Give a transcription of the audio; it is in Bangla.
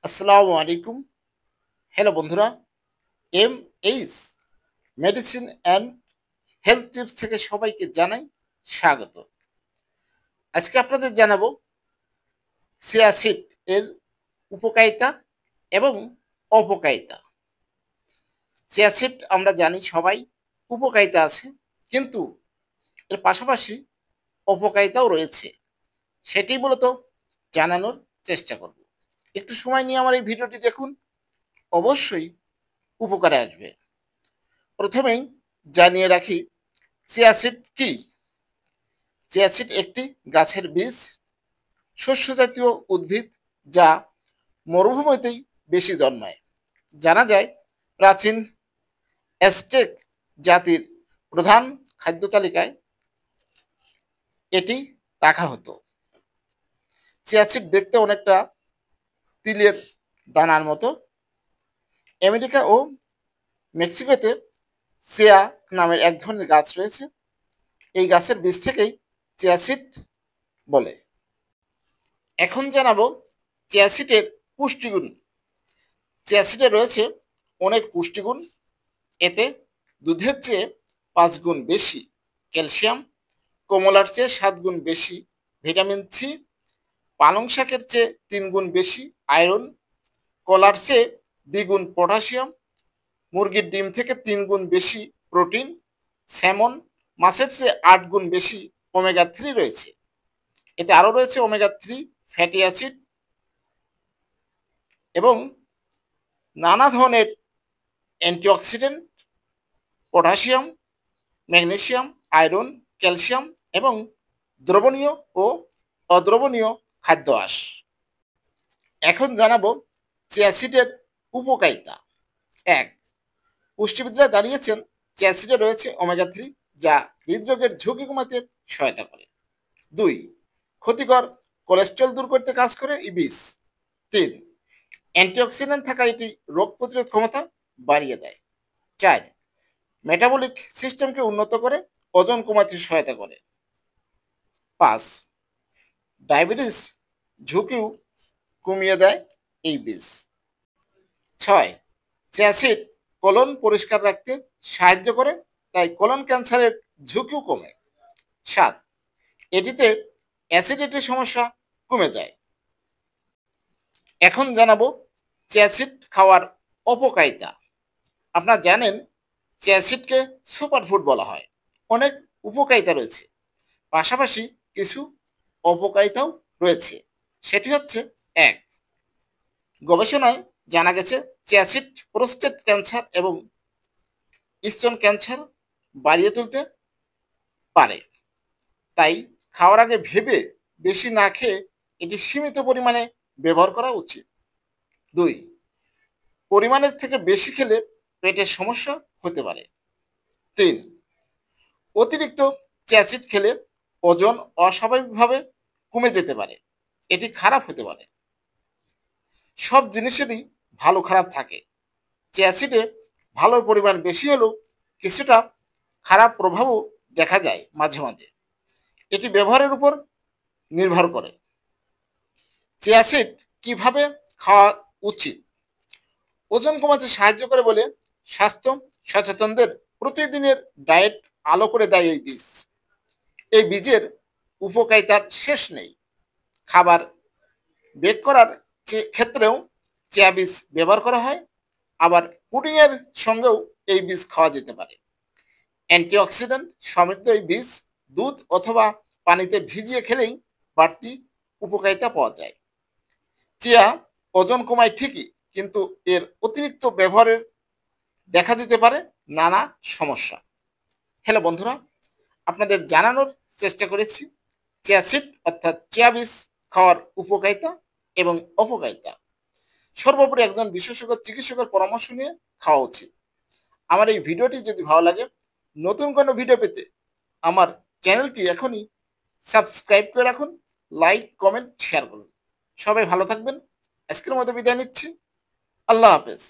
আসসালামু আলাইকুম। হ্যালো বন্ধুরা, H medicine and health tips থেকে সবাইকে জানাই স্বাগত। আজকে আপনাদের জানাবো চিয়া সিড এর উপকারিতা এবং অপকারিতা। চিয়া সিড আমরা জানি সবাই উপকারিতা আছে, কিন্তু এর পাশাপাশি অপকারিতাও রয়েছে। সেটি মূলত জানানোর চেষ্টা করব। একটু সময় নিয়ে আমার এই ভিডিওটি দেখুন, অবশ্যই উপকারে আসবে। প্রথমেই জানিয়ে রাখি চিয়া সিড কি। চিয়া সিড একটি গাছের বীজ, শস্য জাতীয় উদ্ভিদ যা মরুভূমিতেই বেশি জন্মায়। জানা যায় প্রাচীন অ্যাজটেক জাতির প্রধান খাদ্য তালিকায় এটি রাখা হতো। চিয়া সিড দেখতে অনেকটা তিলের দানার মতো। আমেরিকা ও মেক্সিকোতে চিয়া নামের এক ধরনের গাছ রয়েছে। এই গাছের বীজ থেকেই চিয়া সিড বলে। এখন জানাবো চিয়া সিডের পুষ্টিগুণ। চিয়া সিডে রয়েছে অনেক পুষ্টিগুণ। এতে দুধের চেয়ে 5 গুণ বেশি ক্যালসিয়াম, কমলার চেয়ে 7 গুণ বেশি ভিটামিন সি, পালং শাকের চেয়ে 3 গুণ বেশি আয়রন, কলার চেয়ে 2 গুণ পটাশিয়াম, মুরগির ডিম থেকে 3 গুণ বেশি প্রোটিন, স্যামন মাছের চেয়ে 8 গুণ বেশি ওমেগা 3 রয়েছে। এতে আরও রয়েছে ওমেগা 3 ফ্যাটি অ্যাসিড এবং নানা ধরনের antioxidant, potassium, magnesium, iron, calcium এবং দ্রবণীয় ও অদ্রবণীয় খাদ্য আঁশ। এখন জানাবো চিয়া সিডের উপকারিতা। 1. পুষ্টিবিদরা জানিয়েছেন চিয়া সিডে রয়েছে ওমেগা 3 যা হৃদরোগের ঝুঁকি কমাতে সহায়তা করে। 2. ক্ষতিকর কোলেস্টেরল দূর করতে কাজ করে এই বীজ। 3. অ্যান্টিঅক্সিডেন্ট থাকা এটি রোগ প্রতিরোধ ক্ষমতা বাড়িয়ে দেয়। 4. মেটাবলিক সিস্টেমকে উন্নত করে ওজন কমাতে সহায়তা করে। 5. ডায়াবেটিস ঝুঁকিও কমিয়ে দেয় এই বীজ। 6. চিয়া সিড কোলন পরিষ্কার রাখতে সাহায্য করে, তাই কোলন ক্যান্সারের ঝুঁকিও কমে। 7. এটিতে অ্যাসিডিটির সমস্যা কমে যায়। এখন জানাবো চিয়া সিড খাওয়ার অপকারিতা। আপনারা জানেন চিয়া সিডকে সুপারফুড বলা হয়। অনেক উপকারিতা রয়েছে, পাশাপাশি কিছু অপকারিতাও রয়েছে। সেটি হচ্ছে 1. গবেষণায় জানা গেছে চিয়া সিড প্রোস্টেট ক্যান্সার এবং স্তন ক্যান্সার বাড়িয়ে তুলতে পারে, তাই খাওয়ার আগে ভেবে বেশি না খেয়ে এটি সীমিত পরিমাণে ব্যবহার করা উচিত। 2. পরিমাণের থেকে বেশি খেলে পেটের সমস্যা হতে পারে। 3. অতিরিক্ত চিয়া সিড খেলে ওজন অস্বাভাবিকভাবে কমে যেতে পারে, এটি খারাপ হতে পারে। সব জিনিসেরই ভালো খারাপ থাকে। চিয়া সিডে ভালোর পরিমাণ বেশি হলেও কিছুটা খারাপ প্রভাবও দেখা যায় মাঝে মাঝে। এটি ব্যবহারের উপর নির্ভর করে। চিয়া সিড কিভাবে খাওয়া উচিত? ওজন কমাতে সাহায্য করে বলে স্বাস্থ্য সচেতনদের প্রতিদিনের ডায়েট আলো করে দেয় এই বীজ। এই বীজের উপকারিতার শেষ নেই। খাবার বেক করার ক্ষেত্রেও চিয়া বীজ ব্যবহার করা হয়। আবার পুডিংয়ের সঙ্গেও এই বীজ খাওয়া যেতে পারে। অ্যান্টিঅক্সিডেন্ট সমৃদ্ধ এই বীজ দুধ অথবা পানিতে ভিজিয়ে খেলেই বাড়তি উপকারিতা পাওয়া যায়। চিয়া ওজন কমায় ঠিকই, কিন্তু এর অতিরিক্ত ব্যবহারের দেখা দিতে পারে নানা সমস্যা। হ্যালো বন্ধুরা, আপনাদের জানানোর চেষ্টা করেছি চিয়া সিড অর্থাৎ চিয়া বীজ খাওয়ার উপকারিতা এবং অপকারিতা। সর্বোপরি একজন বিশেষজ্ঞ চিকিৎসকের পরামর্শ নিয়ে খাওয়া উচিত। আমার এই ভিডিওটি যদি ভালো লাগে, নতুন কোনো ভিডিও পেতে আমার চ্যানেলটি এখনই সাবস্ক্রাইব করে রাখুন, লাইক কমেন্ট শেয়ার করুন। সবাই ভালো থাকবেন। আজকের মতো বিদায় নিচ্ছি। আল্লাহ হাফেজ।